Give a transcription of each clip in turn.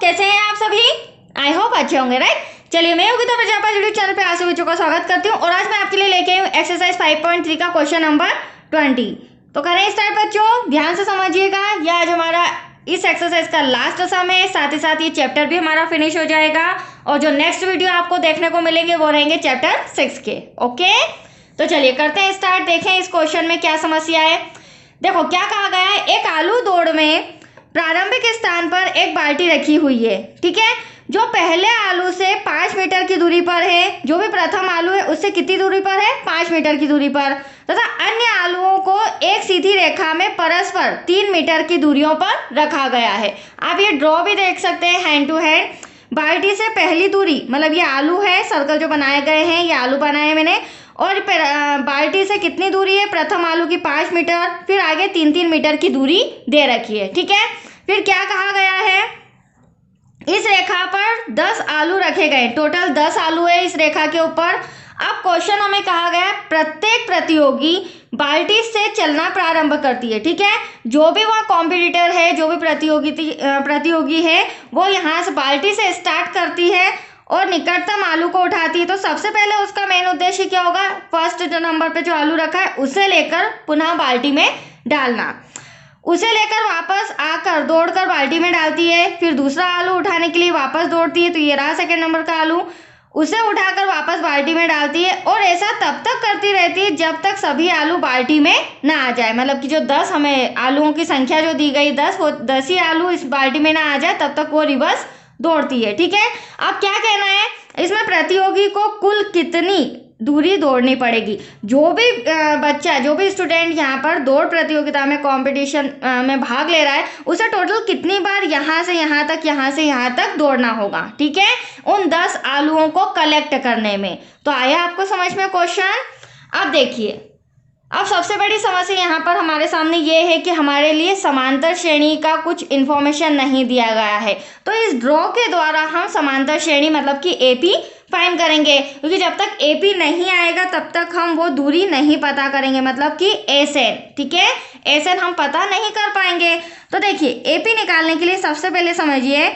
कैसे हैं आप सभी? आई होप अच्छे होंगे, राइट। चलिए, मैं योगिता प्रजापति यूट्यूब चैनल पे आप सभी बच्चों का स्वागत करती हूँ और आज मैं आपके लिए लेके आई हूँ एक्सरसाइज 5.3 का क्वेश्चन नंबर 20। तो करें स्टार्ट बच्चों, ध्यान से समझिएगा। ये आज हमारा इस एक्सरसाइज का लास्ट सम है, साथ ही साथ ये चैप्टर भी हमारा फिनिश हो जाएगा और जो नेक्स्ट वीडियो आपको देखने को मिलेंगे वो रहेंगे चैप्टर 6 के। ओके, तो चलिए करते हैं स्टार्ट। देखें इस क्वेश्चन में क्या समस्या है। देखो क्या कहा गया है, एक आलू दौड़ में प्रारंभिक स्थान पर एक बाल्टी रखी हुई है, ठीक है, जो पहले आलू से 5 मीटर की दूरी पर है। जो भी प्रथम आलू है उससे कितनी दूरी पर है? 5 मीटर की दूरी पर, तथा अन्य आलुओं को एक सीधी रेखा में परस्पर 3 मीटर की दूरियों पर रखा गया है। आप ये ड्रॉ भी देख सकते हैं हैंड टू हैंड। बाल्टी से पहली दूरी, मतलब ये आलू है, सर्कल जो बनाए गए हैं ये आलू बनाए हैं मैंने, और बाल्टी से कितनी दूरी है? प्रथम आलू की 5 मीटर, फिर आगे 3-3 मीटर की दूरी दे रखी है, ठीक है। फिर क्या कहा गया है, इस रेखा पर 10 आलू रखे गए, टोटल 10 आलू है इस रेखा के ऊपर। अब क्वेश्चन हमें कहा गया है प्रत्येक प्रतियोगी बाल्टी से चलना प्रारंभ करती है, ठीक है। जो भी वह कॉम्पिटिटर है, जो भी प्रतियोगी है, वो यहाँ से बाल्टी से स्टार्ट करती है और निकटतम आलू को उठाती है। तो सबसे पहले उसका मेन उद्देश्य क्या होगा? फर्स्ट जो नंबर पे जो आलू रखा है उसे लेकर पुनः बाल्टी में डालना, उसे लेकर वापस आकर दौड़कर बाल्टी में डालती है। फिर दूसरा आलू उठाने के लिए वापस दौड़ती है, तो ये रहा सेकंड नंबर का आलू, उसे उठाकर वापस बाल्टी में डालती है और ऐसा तब तक करती रहती है जब तक सभी आलू बाल्टी में ना आ जाए। मतलब कि जो 10 हमें आलूओं की संख्या जो दी गई 10, वो 10 ही आलू इस बाल्टी में ना आ जाए तब तक वो रिवर्स दौड़ती है, ठीक है। अब क्या कहना है इसमें, प्रतियोगी को कुल कितनी दूरी दौड़नी पड़ेगी? जो भी बच्चा, जो भी स्टूडेंट यहाँ पर दौड़ प्रतियोगिता में कंपटीशन में भाग ले रहा है, उसे टोटल कितनी बार यहाँ से यहाँ तक, यहाँ से यहाँ तक दौड़ना होगा, ठीक है, उन 10 आलूओं को कलेक्ट करने में। तो आया आपको समझ में क्वेश्चन? अब देखिए, अब सबसे बड़ी समस्या यहाँ पर हमारे सामने ये है कि हमारे लिए समांतर श्रेणी का कुछ इन्फॉर्मेशन नहीं दिया गया है। तो इस ड्रॉ के द्वारा हम समांतर श्रेणी मतलब कि एपी फाइंड करेंगे, क्योंकि जब तक एपी नहीं आएगा तब तक हम वो दूरी नहीं पता करेंगे, मतलब कि एसएन, ठीक है, एसएन हम पता नहीं कर पाएंगे। तो देखिए एपी निकालने के लिए सबसे पहले समझिए,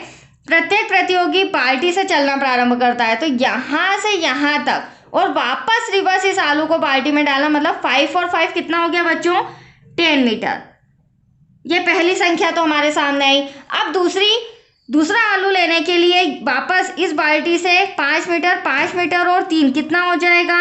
प्रत्येक प्रतियोगी बाल्टी से चलना प्रारंभ करता है, तो यहाँ से यहाँ तक और वापस रिवर्स इस आलू को बाल्टी में डालना, मतलब 5 और 5 कितना हो गया बच्चों? 10 मीटर। ये पहली संख्या तो हमारे सामने आई। अब दूसरा आलू लेने के लिए वापस इस बाल्टी से 5 मीटर और 3 कितना हो जाएगा?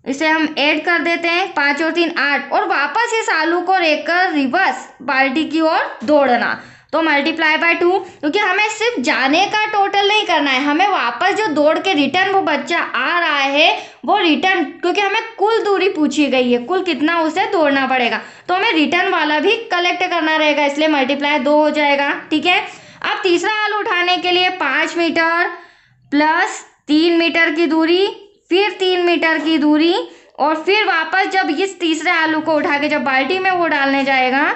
इसे हम ऐड कर देते हैं, 5 और 3 8, और वापस इस आलू को लेकर रिवर्स बाल्टी की ओर दौड़ना, तो मल्टीप्लाई बाय 2, क्योंकि हमें सिर्फ जाने का टोटल नहीं करना है, हमें वापस जो दौड़ के रिटर्न वो बच्चा आ रहा है वो रिटर्न, क्योंकि हमें कुल दूरी पूछी गई है, कुल कितना उसे दौड़ना पड़ेगा, तो हमें रिटर्न वाला भी कलेक्ट करना रहेगा, इसलिए मल्टीप्लाई 2 हो जाएगा, ठीक है। अब तीसरा आलू उठाने के लिए 5 मीटर प्लस 3 मीटर की दूरी, फिर 3 मीटर की दूरी, और फिर वापस जब इस तीसरे आलू को उठा के जब बाल्टी में वो डालने जाएगा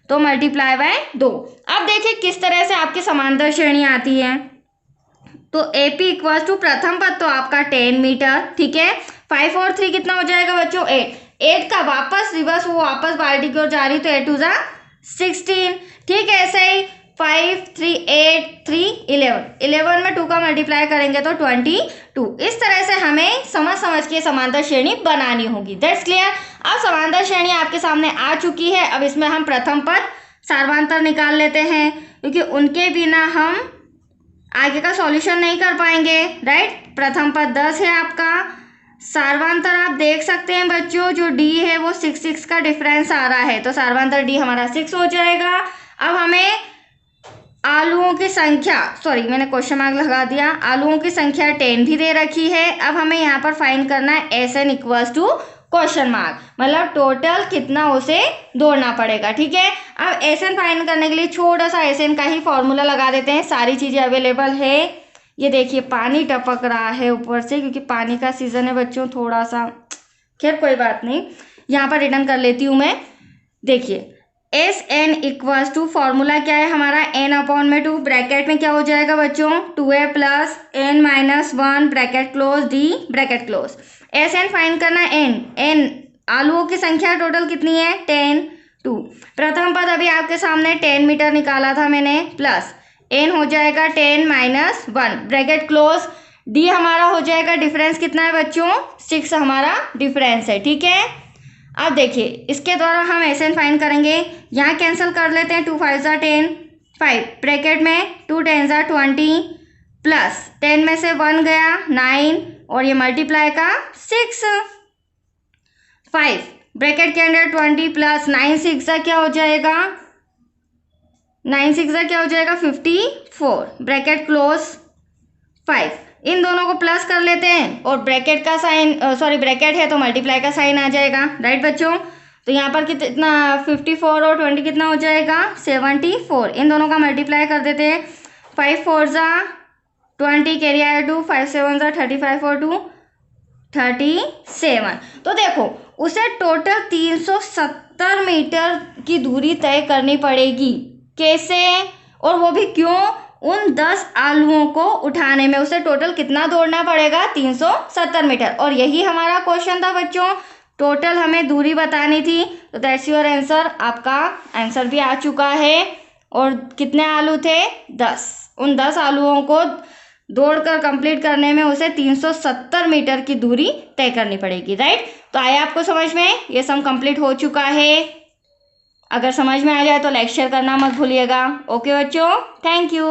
तो मल्टीप्लाई बाय 2। अब देखिए किस तरह से आपकी समांतर श्रेणी आती है। तो AP इक्वल्स टू प्रथम पद तो आपका 10 मीटर, ठीक है, 5 और 3 कितना हो जाएगा बच्चों? 8 का वापस रिवर्स वो वापस बाल्टी की ओर जा रही, तो 8 2 जा 16, ठीक है। ऐसे ही 5 3 8 3 11 में 2 का मल्टीप्लाई करेंगे तो 22। इस तरह से हमें समझ के समांतर श्रेणी बनानी होगी। That's clear. अब समांतर श्रेणी आपके सामने आ चुकी है। अब इसमें हम प्रथम पद सार्वंतर निकाल लेते हैं, क्योंकि उनके बिना हम आगे का सॉल्यूशन नहीं कर पाएंगे, राइट। प्रथम पद 10 है आपका, सार्वंतर आप देख सकते हैं बच्चों, जो डी है वो 6 का डिफरेंस आ रहा है, तो सार्वंतर डी हमारा 6 हो जाएगा। अब हमें आलूओं की संख्या, सॉरी मैंने क्वेश्चन मार्क लगा दिया, आलूओं की संख्या 10 भी दे रखी है। अब हमें यहाँ पर फाइंड करना है SN equals to question mark, मतलब टोटल कितना उसे दौड़ना पड़ेगा, ठीक है। अब एसएन फाइंड करने के लिए छोटा सा एसएन का ही फॉर्मूला लगा देते हैं, सारी चीजें अवेलेबल है। ये देखिए पानी टपक रहा है ऊपर से, क्योंकि पानी का सीजन है बच्चों, थोड़ा सा, खैर कोई बात नहीं, यहाँ पर रिटर्न कर लेती हूँ मैं। देखिए एसएन इक्वल्स टू फॉर्मूला क्या है हमारा, n/2, ब्रैकेट में क्या हो जाएगा बच्चों? 2a plus n-1 bracket close D bracket close. SN find करना, n आलूओं की संख्या टोटल कितनी है? 10 2। प्रथम पद अभी आपके सामने 10 मीटर निकाला था मैंने, प्लस n हो जाएगा 10 माइनस 1 ब्रैकेट क्लोज। d हमारा हो जाएगा डिफरेंस कितना है बच्चों, 6 हमारा डिफरेंस है, ठीक है। अब देखिए इसके द्वारा हम SN फाइंड करेंगे, यहाँ कैंसिल कर लेते हैं, 2 5 ज़ा 10, 5 ब्रैकेट में 2 10 ज़ा 20 प्लस 10 में से 1 गया 9 और ये मल्टीप्लाई का 6, 5 ब्रैकेट के अंदर 20 प्लस 9 6 ज़ा क्या हो जाएगा, 9 6 ज़ा क्या हो जाएगा 54 ब्रैकेट क्लोज। 5 इन दोनों को प्लस कर लेते हैं और ब्रैकेट का साइन ब्रैकेट है तो मल्टीप्लाई का साइन आ जाएगा, राइट बच्चों। तो यहाँ पर कितना 54 और 20 कितना हो जाएगा 74, इन दोनों का मल्टीप्लाई कर देते हैं। 5 4 ज़ा 20 कैरी आया 2, 5 7 ज़ा 35 और 2 37। तो देखो उसे टोटल 370 मीटर की दूरी तय करनी पड़ेगी, कैसे और वो भी क्यों, उन 10 आलुओं को उठाने में उसे टोटल कितना दौड़ना पड़ेगा 370 मीटर। और यही हमारा क्वेश्चन था बच्चों, टोटल हमें दूरी बतानी थी। तो दैट्स योर आंसर, आपका आंसर भी आ चुका है। और कितने आलू थे 10, उन 10 आलुओं को दौड़कर कंप्लीट करने में उसे 370 मीटर की दूरी तय करनी पड़ेगी, राइट। तो आया आपको समझ में, ये सम कंप्लीट हो चुका है। अगर समझ में आ जाए तो लाइक शेयर करना मत भूलिएगा। ओके बच्चों, थैंक यू।